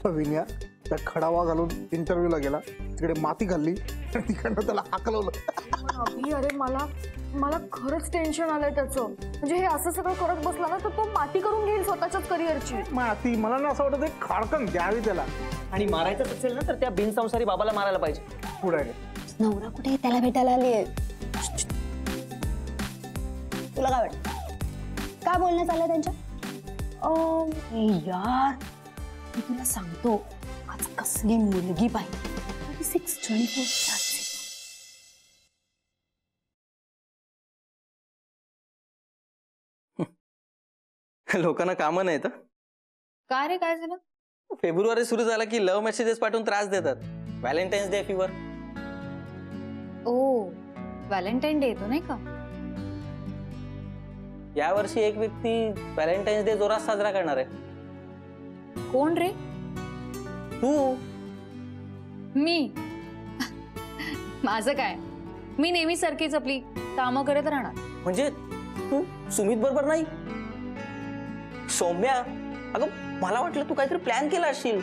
विन्या त्या खडावा घालून इंटरव्ह्यूला गेला, तिकडे माती घालली आणि तिकडनं त्याला हाकलवलं. अभि अरे मला खरंच टेन्शन आलंय त्याचं. म्हणजे हे असं सगळं करत बसला ना तर तो माती करून घेईल स्वतःच्याच करिअरची. माती मला ना असं वाटतं एक खाडकन द्यावी त्याला. आणि मारायचं असेल ना तर त्या बिनसंसारी बाबाला मारायला पाहिजे. पुढे नवरा कुठे त्याला भेटायला आलीये. तुला काय वाटतं काय बोलणं चाललंय त्यांच्या? यार मी तुला सांगतो आज कसली मुलगी पाहिजे. 24 लोकांना कामं नाही तर काय रे काय झालं? फेब्रुवारी सुरू झाला की लव्ह मेसेजेस पाठवून त्रास देतात. Valentine's Day fever. Oh Valentine Day येतो नाही का? यावर्षी एक व्यक्ती व्हॅलेंटाईन्स डे जोरात साजरा करणार आहे. कोण रे? तू. मी. माझं काय, मी नेहमी सारखीच आपली कामं करत राहणार. म्हणजे तू सुमित बरोबर नाही? सौम्या अगं मला वाटलं तू काहीतरी प्लॅन केला असशील.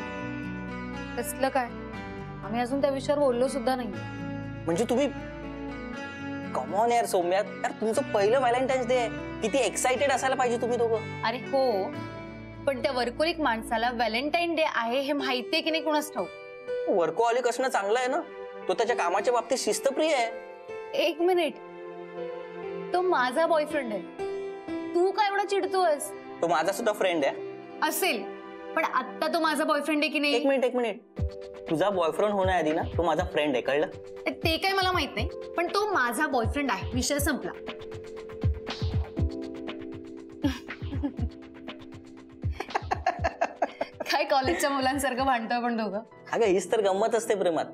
कसलं काय? आम्ही अजून त्या विषयावर बोललो सुद्धा नाही. म्हणजे तुम्ही कम ऑन यार सौम्या, यार तुमचं पहिलं व्हॅलेंटाईन्स डे आहे. किती एक्साइटेड असायला पाहिजे तुम्ही दोघं. अरे हो, पण त्या वर्कोलिक माणसाला व्हॅलेंटाईन डे आहे हे माहितीये की नाही कुणाच ठाऊक. वर्कोहॉलिक असणं चांगलं आहे ना. तो त्याच्या कामाच्या बाबतीत शिस्तप्रिय आहे. एक मिनिट, तो माझा बॉयफ्रेंड आहे. तू काय एवढा चिडतोयस? तो माझा सुद्धा फ्रेंड आहे. असेल, पण आता तो माझा बॉयफ्रेंड आहे की नाही? एक मिनिट, तुझा बॉयफ्रेंड होण्याआधी ना तो माझा फ्रेंड आहे, कळलं? ते काय मला माहित नाही, पण तो माझा बॉयफ्रेंड आहे. विषय संपला. काय कॉलेजच्या मुलांसारखं भांडतो आपण दोघं. अगं हीच तर गंमत असते प्रेमात.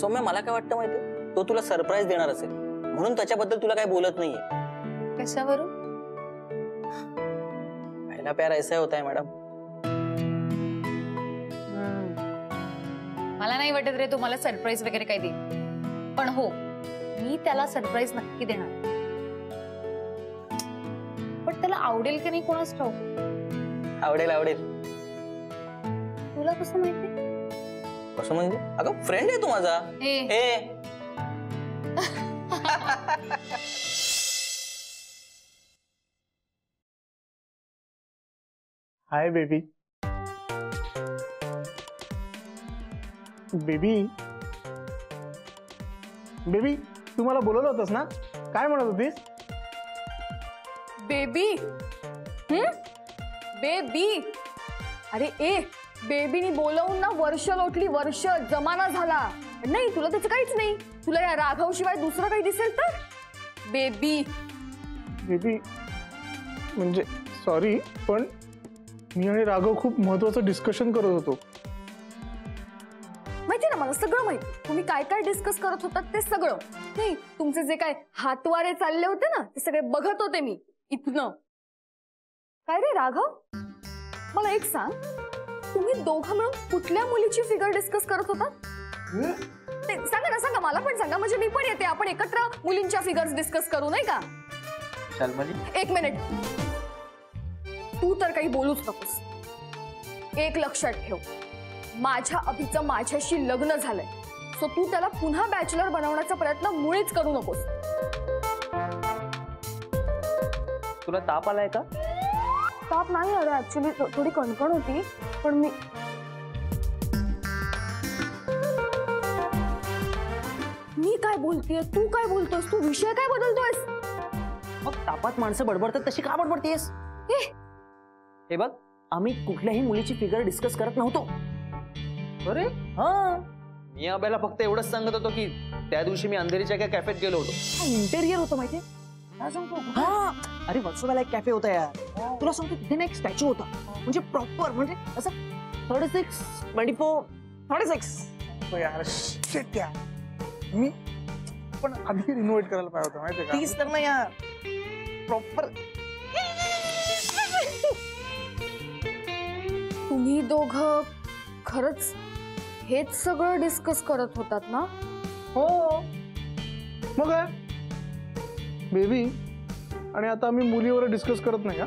सौम्या मला काय वाटतं माहितीये, तो तुला सरप्राईज देणार असेल म्हणून त्याच्याबद्दल तुला काही बोलत नाहीये. कशावरून? पहला प्यार ऐसा होता है मॅडम. मला नाही वाटत रे तुम्हाला सरप्राईज वगैरे काही देईल, पण हो मी त्याला सरप्राईज नक्की देणार. पण त्याला आवडेल की नाही कोणाच ठाऊक. आवडेल. तुला कसं माहिती? कसं म्हणजे? अगं फ्रेंड आहे तू माझा. Hi baby. बेबी तू मला बोलवलं होतंस ना, काय म्हणत होतीस? बेबी. बेबी. अरे ए, बेबीनी बोलवून ना वर्ष लोटली, वर्ष जमाना झाला. नाही तुला त्याचं काहीच नाही. तुला या राघव शिवाय दुसरं काही दिसेल तर बेबी. म्हणजे सॉरी, पण मी आणि राघव खूप महत्वाचं डिस्कशन करत होतो. माहिती ना मला सगळं माहिती. तुम्ही काय काय डिस्कस करत होतात ते सगळं. नाही तुमचे जे काय हातवारे चालले होते ना ते सगळे बघत होते मी इथनं. काय रे राघव, मला एक सांग, तुम्ही दोघं मिळून कुठल्या मुलीची फिगर डिस्कस करत होता? ते सांगा ना, सांगा मला पण सांगा, म्हणजे मी पण येते. आपण एकत्र मुलींच्या फिगर्स डिस्कस करू नाही का? एक मिनिट, तू तर काही बोलूच नकोस. एक लक्षात ठेव, माझ्या अभिचं माझ्याशी लग्न झालंय, सो तू त्याला पुन्हा बॅचलर बनवण्याचा प्रयत्न मुळीच करू नकोस. तुला ताप आलाय का? ताप नाही अरे, ऍक्च्युली थोडी कणकण होती. पण मी काय बोलतेय, तू काय बोलतोस? तू विषय काय बदलतोयस? मग तापात माणसं बडबडतात तशी का बडबडतेस? हे बघ, आम्ही कुठल्याही मुलीची फिगर डिस्कस करत नव्हतो. अरे हा, मी अभ्याला फक्त एवढंच सांगत होतो की त्या दिवशी मी अंधेरीच्या एका कॅफेत गेलो होतो. इंटेरियर होतं माहितीये. हा, अरे वर्सोवाला एक कॅफे होता यार. तुला सांगतो तिथे ना एक स्टॅच्यू होता, म्हणजे प्रॉपर, म्हणजे असं 36, 24, 36. यार शिट यार, मी पण आधी रिनोव्हेट करायला पाहिजे होतं माहितीये का? 30 तर नाही यार, प्रॉपर. तुम्ही दोघं खरंच हेच सगळं डिस्कस करत होतात ना? हो मग काय बेबी. आणि आता आम्ही मुलीवर डिस्कस करत नाही का?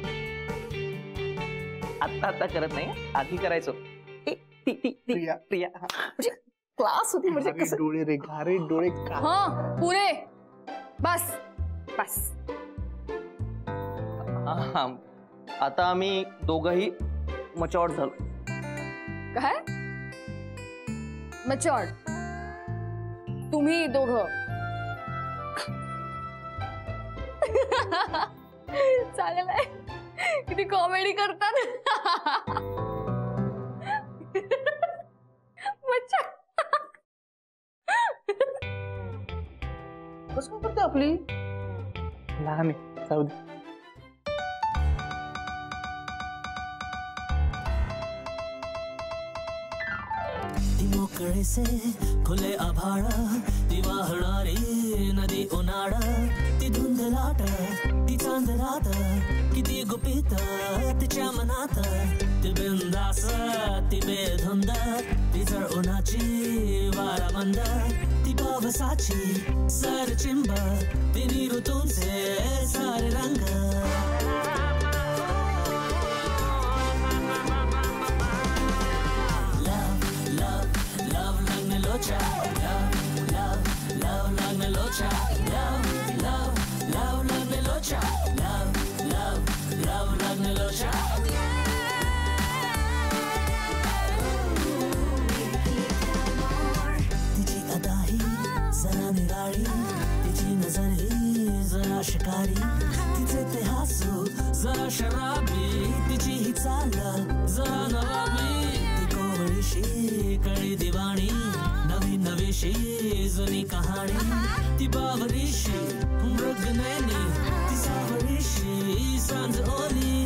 आता आता करत नाही, आधी करायचो. ए, ती ती ती प्रिया. प्रिया हा. म्हणजे क्लास होती म्हणजे घारे कसं. डोळे रे, घारे डोळे का? हा पुरे. बस बस. हा, आता आम्ही दोघंही मचॉर्ड झालो. काय मच्युअर्ड? तुम्ही दोघं चालेल आहे. किती कॉमेडी करतात. मच्छा कसं काय करते आपली. लहान आहे, जाऊ दे. मोकळे से खुले आभाळ ती वाहणारी नदी उन्हाळा ती धुंद लाट ती चांद रात किती गुपित तिच्या मनात ती बिंदास ती बेधुंद ती जळ उन्हाची वारामंद ती पावसाची सर चिंब तिन्ही ऋतूंचे सारे रंग तिची अदाही जरा निराळी तिची नजर ही जरा शिकारी तिचे ते हसू जरा शराबी तिची ही चाल जरा नवाबी ती कोवळीशी कळी दिवाणी नवी नवीशी जुनी कहाणी ती बावरीशी मृगनयनी ती सावरीशी सांज ओली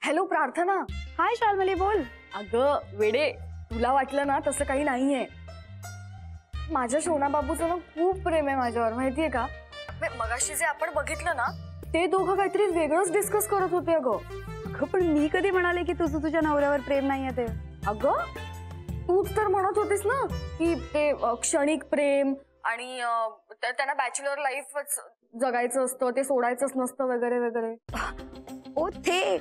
हॅलो प्रार्थना. हाय शाल्मली, बोल. अगं वेडे, तुला वाटलं ना तसं काही नाहीये. माझ्या शोना बाबूचं ना खूप प्रेम आहे माझ्यावर, माहितीये का. मगाशी जे आपण बघितलं ना ते दोघं काहीतरी वेगळंच डिस्कस करत होते. अगं पण मी कधी म्हणाले की तुझं तुझ्या नवऱ्यावर प्रेम नाहीये ते. अगं तूच तर म्हणत होतीस ना की ते क्षणिक प्रेम आणि त्यांना बॅचलर लाईफच जगायचं असतं, ते सोडायचंच नसतं वगैरे वगैरे. ओ ते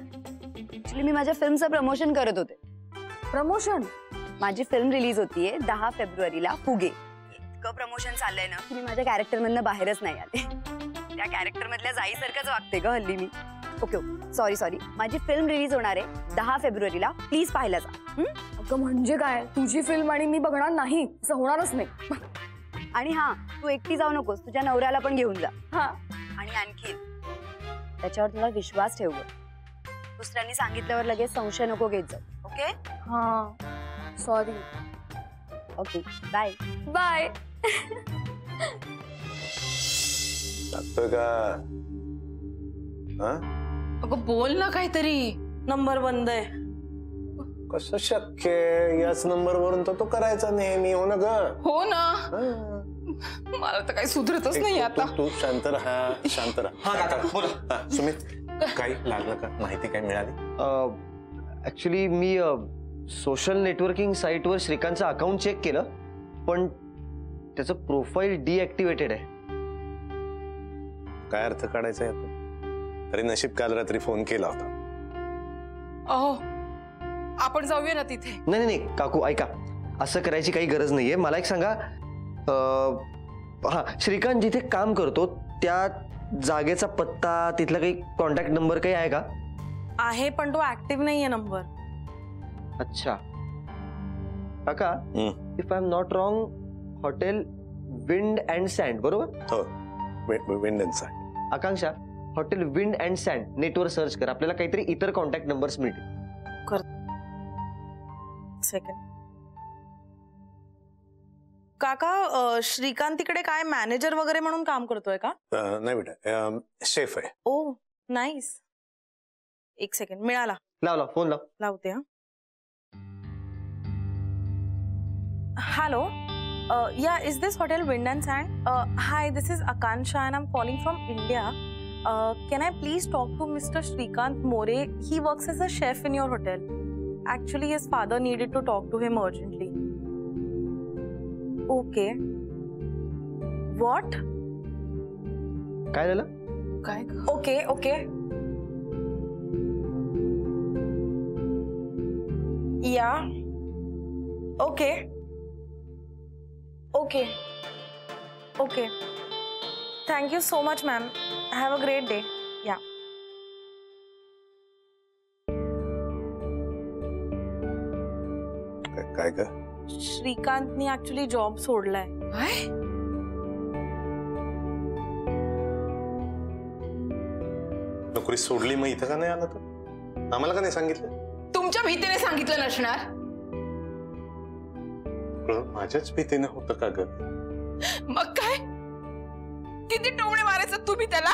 ऍक्च्युली मी माझ्या फिल्मचं प्रमोशन करत होते. प्रमोशन? माझी फिल्म रिलीज होतीये 10 फेब्रुवारीला, फुगे. इतकं प्रमोशन चाललंय ना की मी माझ्या कॅरेक्टर मधनं बाहेरच नाही आले. त्या कॅरेक्टर मधल्या जाईसारखंच वागते ग हल्ली मी. ओके सॉरी माझी फिल्म रिलीज होणार आहे 10 फेब्रुवारीला, प्लीज पाहायला जा. अगं म्हणजे काय, तुझी फिल्म आणि मी बघणार नाही असं होणारच नाही. आणि हा, तू एकटी जाऊ नकोस, तुझ्या नवऱ्याला पण घेऊन जा. हा. आणि आणखी त्याच्यावर तुला विश्वास ठेव. दुसऱ्यांनी सांगितल्यावर लगेच संशय नको घेत जाऊ. ओके? हा सॉरी. Okay bye. बाय. लागतोय का? अगं बोल ना काहीतरी. नंबर बंद आहे. कसं शक्य आहे? याच नंबर वरून तो करायचा नेहमी. हो ना ग? हो ना. मला तर काही सुधरतच नाही आता. तू शांत राहा, शांत राहा. हा काका बोला. सुमित, काही लागलं का? माहिती काय मिळाली? ऍक्च्युली मी सोशल नेटवर्किंग साईटवर श्रीकांतचं अकाउंट चेक केलं, पण त्याचं प्रोफाईल डिॲक्टिव्हेटेड आहे. काय अर्थ काढायचा यातून? तरी नशीब काल रात्री फोन केला होता. अहो आपण जाऊया ना तिथे. नाही नाही काकू ऐका, असं करायची काही गरज नाहीये. मला एक सांगा, हा श्रीकांत जिथे काम करतो त्या जागेचा पत्ता, तिथला काही कॉन्टॅक्ट नंबर काही आहे का? आहे पण तो ऍक्टिव्ह नाहीये नंबर. अच्छा काका, if I am not wrong, hotel wind and sand बरोबर? हो, wind and sand. Akanksha, hotel wind and sand नेटवर सर्च कर, आपल्याला काहीतरी इतर कॉन्टॅक्ट नंबर्स मिळतील. सेकंड. काका श्रीकांत तिकडे काय मॅनेजर वगैरे म्हणून काम करतोय का? नाही बेटा, शेफ आहे. ओ नाईस. एक सेकंड. मिळाला. लाव फोन लाव. लावते. हा Hello. Yeah, is this hotel Wind and Sand? Hi, this is Akansha and I'm calling from India. Can I please talk to Mr. Shrikant More? He works as a chef in your hotel. Actually, his father needed to talk to him urgently. Okay. What? काय झालं? Okay, okay. Yeah. Okay. Okay. Okay. Thank you so much, ma'am. Have a great day. Yeah. काय ग? श्रीकांतनी actually job सोडलाय. नोकरी सोडली मग इथं का नाही आला तर? आम्हाला का नाही सांगितलं? तुमच्या भीतीने सांगितलं नसणार. माझ्याच भीतीने होतं का ग? मग काय किती टोमणे मारायचं तुम्ही त्याला.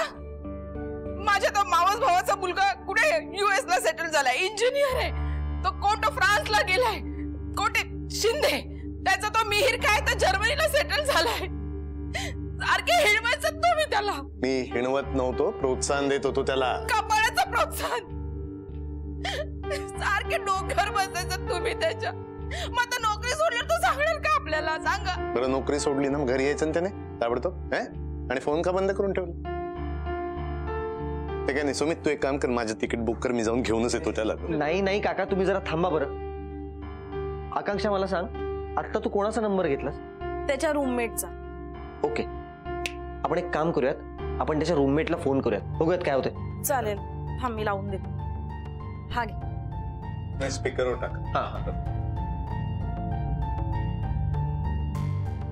माझ्या तो मावस भावाचा मुलगा कुठे US ला सेटल झालाय, इंजिनियर आहे. तो कोट फ्रान्सला गेलाय, कोटे शिंदे. त्याचा तो मिहीर काय तर जर्मनीला सेटल झालाय. सारखे हिणवायचं तुम्ही त्याला. मी हिणवत नव्हतो, प्रोत्साहन देत होतो त्याला. कपाळाचं प्रोत्साहन. सारखे डोक्यावर बसायचं तुम्ही त्याच्या. मग आता नोकरी सोडल्यावर तो सांगणार का आपल्याला, सांगा बरं. नोकरी सोडली ना, घरी यायचं ना त्याने ताबडतोब. आणि फोन का बंद करून ठेवला? ते काय नाही. सुमित, तू एक काम कर, माझं तिकीट बुक कर, मी जाऊन घेऊनच येतो त्याला. नाही नाही काका, तुम्ही जरा थांबा बरं. आकांक्षा, मला सांग, आता तू कोणाचा नंबर घेतलास? त्याच्या रूममेटचा. ओके, आपण एक काम करूयात, आपण त्याच्या रूममेटला फोन करूयात, बघूयात काय होतंय. चालेल, थांब मी लावून देतो. हा घे. स्पीकरवर टाक. हा.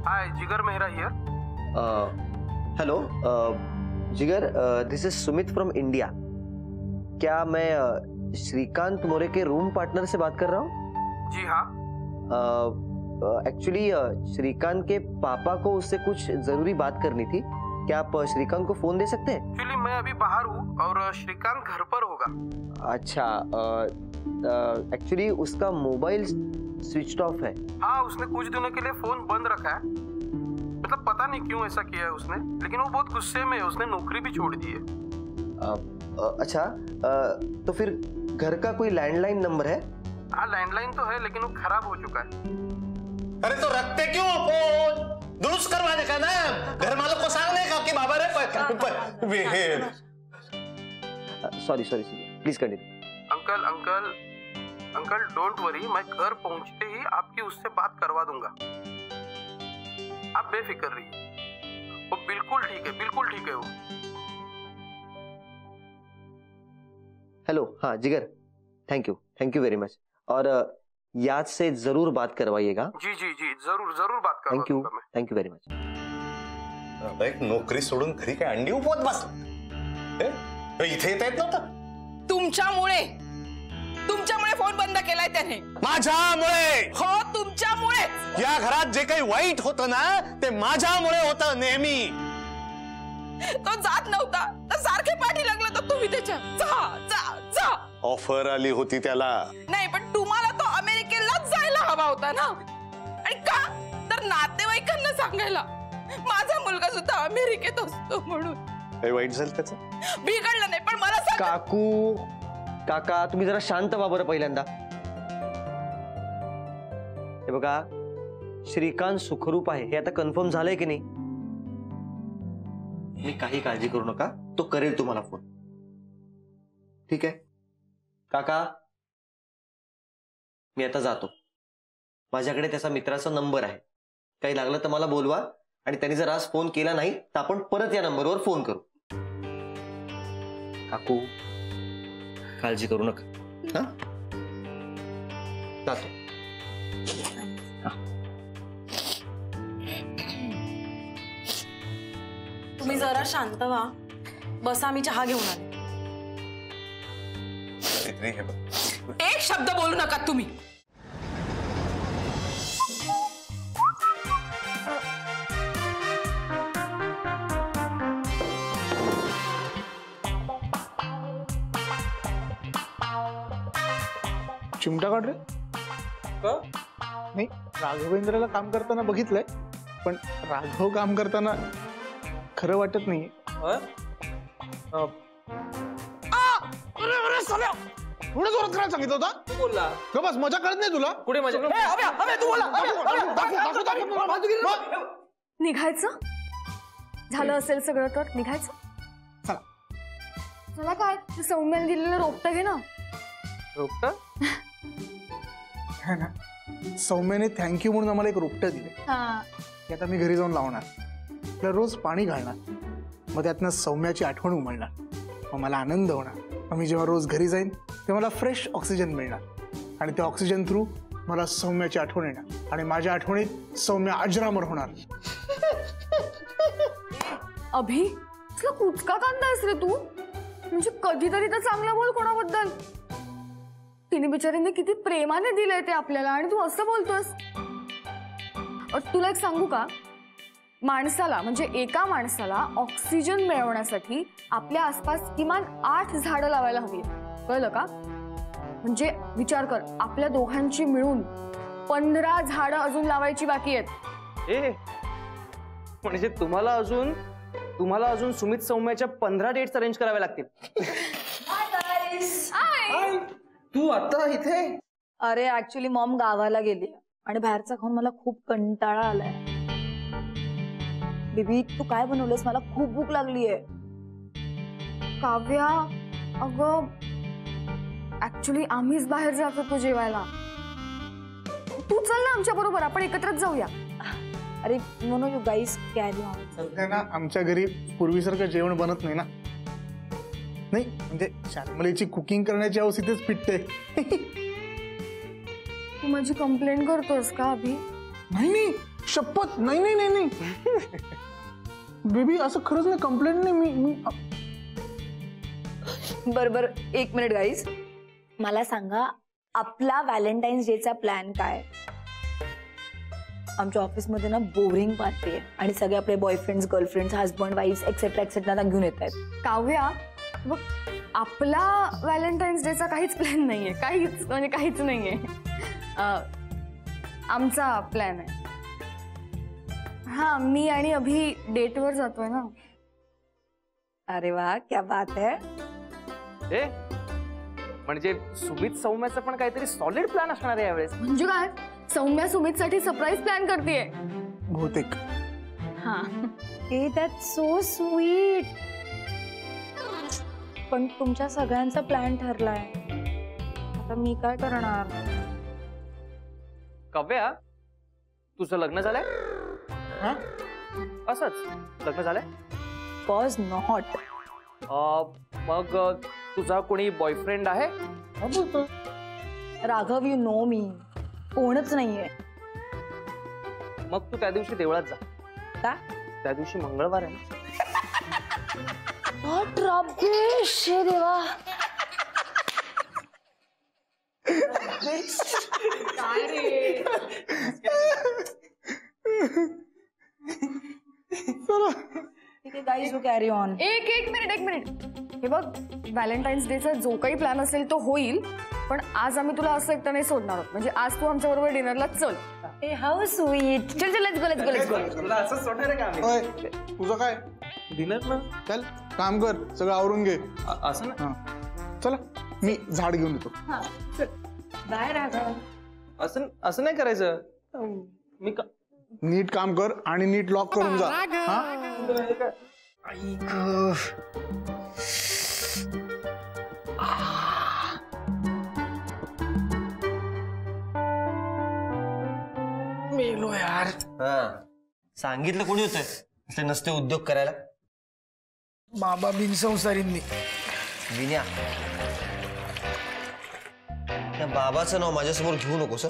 Hi, Jigar Mehra here. Hello Jigar, this is Sumit from India. क्या मैं श्रीकांत मोरे के रूम पार्टनर से बात कर रहा हूँ? जी हाँ. एक्चुअली श्रीकांत के पापा को उससे कुछ जरूरी बात करनी थी. क्या आप श्रीकांत को फोन दे सकते हैं? एक्चुअली मैं अभी बाहर हूँ और श्रीकांत घर पर होगा. अच्छा, एक्चुअली उसका मोबाइल स्विच ऑफ है. हाँ, उसने कुछ दिनों के लिए फोन बंद रखा है. मतलब पता नहीं क्यों ऐसा किया है उसने, लेकिन वो बहुत गुस्से में है. उसने नौकरी भी छोड़ दी है. अच्छा, तो फिर घर का कोई लैंडलाइन नंबर है? हाँ, लैंडलाइन तो है, लेकिन वो खराब हो चुका है. अरे तो रखते क्यों फोन? दुरुस्त करवाने का ना. घर मालक को सांगने का कि बाबा रे sorry please continue. Uncle don't worry, मैं घर पहुंचते ही आपकी उससे बात करवा दूंगा. आप बेफिक्र रहिए, वो बिल्कुल ठीक है वो. हेलो, हाँ जिगर, थैंक यू वेरी मच. और याद से जरूर बात करवाइएगा. जी जरूर बात करूंगा. Thank you very much. एक नोकरी सोडून घरी काय अंडी उपवत बसला. इथे येता येत नव्हतं. तुमच्यामुळे फोन बंद केलाय त्याने. माझ्यामुळे. हो, तुमच्यामुळे. या घरात जे काही वाईट होतं ना, ते माझ्यामुळे होतं नेहमी. तो जात नव्हता तर सारखे पाठी लागला तर तुम्ही त्याच्या. जा. ऑफर आली होती त्याला. नाही, पण तुम्हाला तो अमेरिकेलाच जायला हवा होता ना. आणि का तर नातेवाईकांना सांगायला माझा मुलगा सुद्धा अमेरिकेत असतो म्हणून. काही वाईट झालं त्याचं? बिघडलं नाही, पण मला सांग. काका, तुम्ही जरा शांत व्हा बरं पहिल्यांदा. हे बघा, श्रीकांत सुखरूप आहे हे आता कन्फर्म झालंय की नाही? मी काही काळजी करू नका, तो करेल तुम्हाला फोन. ठीक आहे काका, मी आता जातो. माझ्याकडे त्याचा मित्राचा नंबर आहे. काही लागलं तर मला बोलवा, आणि त्यांनी जर आज फोन केला नाही तर आपण परत या नंबरवर फोन करू. काकू, काळजी करू नका. हा, जातो. तुम्ही जरा शांत व्हा, बसा, मी चहा घेऊन आले. एक शब्द बोलू नका तुम्ही. चिमटा काढ रे. का? नाही, राघवेंद्रला काम करताना बघितलंय, पण राघव काम करताना खरं वाटत नाही. थोडं जोरात करायला सांगितलं होता. बोलला ग बस, मजा कळत नाही तुला. कुठे मजा? निघायचं झालं असेल सगळं तर निघायचं. चला. चला काय, ते सौम्याने दिलेलं रोपटं घे ना. रोपटं? है ना, सौम्याने थँक्यू म्हणून आम्हाला एक रोपटं दिले. ते आता मी घरी जाऊन लावणार, त्याला रोज पाणी घालणार, मग त्यातनं सौम्याची आठवण उमलणार, मग मला आनंद होणार. मग मी जेव्हा रोज घरी जाईन तेव्हा मला फ्रेश ऑक्सिजन मिळणार, आणि त्या ऑक्सिजन थ्रू मला सौम्याची आठवण येणार, आणि माझ्या आठवणीत सौम्या अजरामर होणार. अभि, तुला कुचका कांदा आहेस रे तू. म्हणजे कधीतरी तर चांगलं बोल कोणाबद्दल. तिने बिचारीने किती प्रेमाने दिलंय ते आपल्याला, आणि तू असं बोलतोस. तुला एक सांगू का, माणसाला म्हणजे एका माणसाला ऑक्सिजन मिळवण्यासाठी आपल्या आसपास किमान 8 झाडं लावायला हवी, कळलं का? म्हणजे विचार कर, आपल्या दोघांची मिळून 15 झाडं अजून लावायची बाकी आहेत. म्हणजे तुम्हाला अजून सुमित सौम्याच्या 15 डेट्स अरेंज कराव्या लागतील. तू आता इथे? अरे ऍक्च्युली मॉम गावाला गेली आणि बाहेरचा खाऊन मला खूप कंटाळा आलाय. बेबी तू काय बनवलंस, मला खूप भूक लागलीये. काव्या, अगं ऍक्च्युली आम्हीच बाहेर जात होतो जेवायला. तू चल ना आमच्या बरोबर, आपण एकत्रच जाऊया. अरे no you guys carry on. सध्या ना आमच्या घरी पूर्वीसारखं जेवण बनत नाही ना. नाही म्हणजे शार्मलीची कुकिंग करण्याची हौस इथेच पिटते. तू माझी कंप्लेंट करतोस का अभि? नाही शपथ, नाही बेबी, असं खरंच नाही, कंप्लेंट नाही. मी बरोबर. एक मिनिट गाईज, मला सांगा आपला व्हॅलेंटाईन्स डेचा प्लॅन काय? आमच्या ऑफिसमध्ये ना बोरिंग पार्टी आहे आणि सगळे आपले boyfriends, girlfriends, husband, wifes etcetera etcetera घेऊन येत आहेत. काव्या बघ, आपला व्हॅलेंटाईन्स डेचा काहीच प्लॅन नाहीये, काहीच नाहीये. आमचा प्लॅन आहे. हा, मी आणि अभि डेटवर जातोय ना. अरे वा, क्या बात है. म्हणजे सुमित सौम्याचा पण काहीतरी सॉलिड प्लॅन असणार आहे यावेळेस. म्हणजे काय, सौम्या सुमितसाठी सरप्राईज प्लॅन करतेय बहुतेक. हा, दॅट्स सो स्वीट. पण तुमच्या सगळ्यांचा प्लॅन ठरलाय, आता मी काय करणार? काव्या, तुझं लग्न झालंय? असंच लग्न झालंय? Cause not. मग तुझा कोणी बॉयफ्रेंड आहे? राघव, यू नो मी, कोणच नाहीये. मग तू त्या दिवशी देवळात जा. का? त्या दिवशी मंगळवार आहे ना. व्हॉट रबिश देवा. काय रे? ठीक आहे गाईज, यू कॅरी ऑन. एक मिनिट. हे बघ, व्हॅलेंटाईन्स डेचा जो काही प्लॅन असेल तो होईल, पण आज आम्ही तुला असं एकटं नाही सोडणार आहोत. म्हणजे आज तू आमच्या बरोबर डिनरला चल. How sweet. चल चल, लेट्स गो. तुला असं सोडणार आहे का आम्ही? तुझं काय डिनर ना? चल काम कर, सगळं आवरून घे. असं ना? चला, मी झाड घेऊन येतो. बाय राघव. असं नाही करायचं. मी नीट काम कर आणि नीट लॉक करून जा. मेलो यार. सांगितलं कोणी होतं ते नसते उद्योग करायला? बाबा बिनसंसारींनी. विन्या, त्या बाबाचं नाव माझ्यासमोर घेऊ नकोस.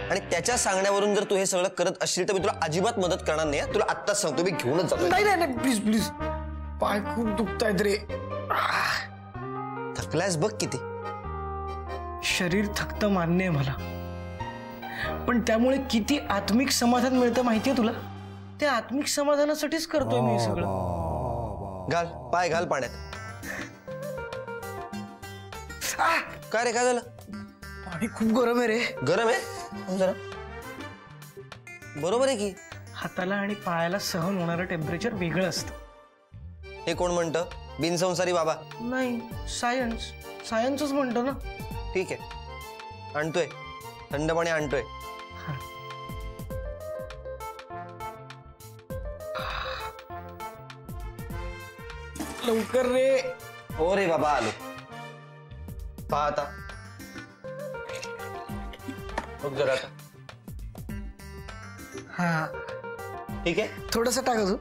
आणि त्याच्या सांगण्यावरून जर तू हे सगळं करत असशील तर मी तुला अजिबात मदत करणार नाही. तुला आत्ताच सांगतो, मी घेऊनच जातो. नाही प्लीज, पाय खूप दुखतायत रे. थकलायस बघ किती. शरीर थकतं मान्य आहे मला, पण त्यामुळे किती आत्मिक समाधान मिळतं माहितीये तुला? त्या आत्मिक समाधानासाठीच करतोय मी सगळं. घाल पाय, घाल पाण्यात. काय रे, काय झालं? पाणी खूप गरम आहे रे. गरम आहे? जरा बरोबर आहे की. हाताला आणि पायाला सहन होणारं टेम्परेचर वेगळं असतं. हे कोण म्हणतं? बिनसंसारी बाबा. नाही, सायन्सच म्हणतो ना. ठीक आहे, आणतोय थंड पाणी आणतोय. लवकर रे. हो रे बाबा, आलो. पहा आता, बघ जरा आता. हा ठीक आहे, थोडस टाक अजून.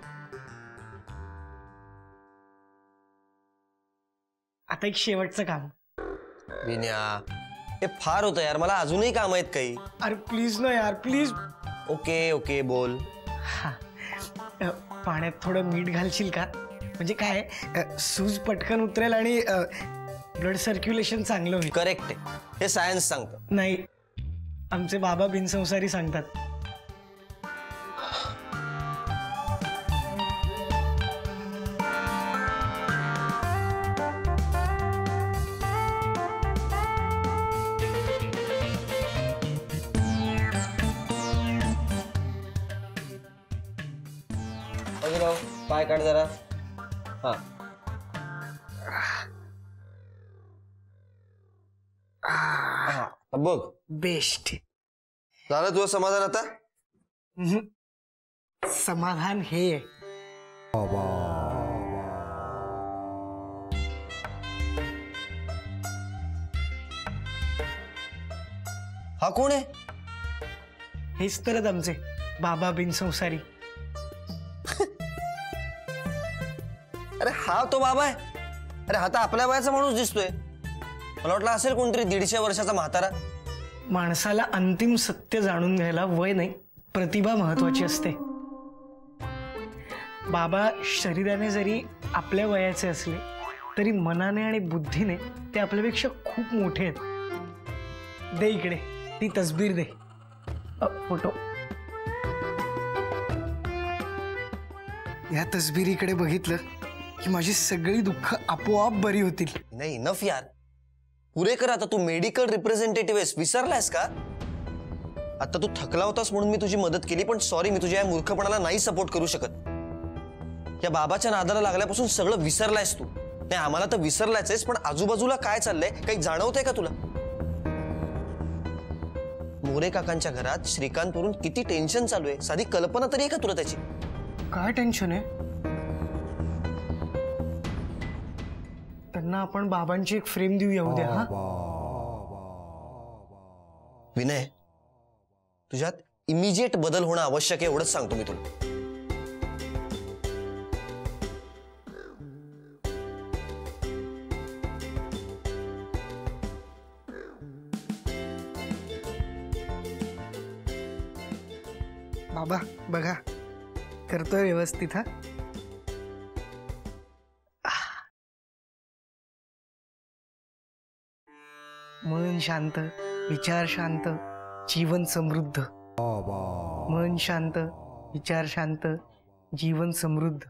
आता एक शेवटचं काम. विन्या, हे फार होतं यार, मला अजूनही काम आहेत काही. अरे प्लीज ना यार, प्लीज. ओके ओके, बोल. पाण्यात थोडं मीठ घालशील का? म्हणजे काय, सूज पटकन उतरेल आणि ब्लड सर्क्युलेशन चांगलं होईल. करेक्ट आहे, हे सायन्स सांगतं. नाही, आमचे बाबा बिनसंसारी सांगतात. पाय काढ जरा. हा, बघ. बेस्ट. झालं तुझं समाधान आता? समाधान हे हा कोण आहे? हेच तरच आमचे बाबा बिनसंसारी. अरे हा तो बाबा आहे. अरे हा तर आपल्या वयाचा माणूस दिसतोय. मला वाटलं असेल कोणतरी 150 वर्षाचा म्हातारा. माणसाला अंतिम सत्य जाणून घ्यायला वय नाही, प्रतिभा महत्वाची असते. बाबा शरीराने जरी आपल्या वयाचे असले तरी मनाने आणि बुद्धीने ते आपल्यापेक्षा खूप मोठे आहेत. दे इकडे ती तस्बीर दे. फोटो. या तस्बिरीकडे बघितलं की माझी सगळी दुःख आपोआप बरी होतील. नाही, इनफ यार, पुरे कर आता. तू मेडिकल रिप्रेझेंटेटिव्ह आहेस, विसरलायस का? आता तू थकला होतास म्हणून मी तुझी मदत केली, पण सॉरी, मी तुझ्या या मूर्खपणाला नाही सपोर्ट करू शकत. या बाबाच्या नादाला लागल्यापासून सगळं विसरलायस तू. नाही, आम्हाला तर विसरलायच आहेस, पण आजूबाजूला काय चाललंय काही जाणवतंय का तुला? मोरे काकांच्या घरात श्रीकांतवरून किती टेन्शन चालू आहे, साधी कल्पना तरी आहे का तुला त्याची? काय टेन्शन आहे? त्यांना आपण बाबांची एक फ्रेम देऊया उद्या. हा विनय, तुझ्यात इमिजिएट बदल होणं आवश्यक आहे, एवढंच सांगतो मी तुला. बाबा बघा, करतोय व्यवस्थित. हा मन शांत, विचार शांत, जीवन समृद्ध. मन शांत, विचार शांत, जीवन समृद्ध.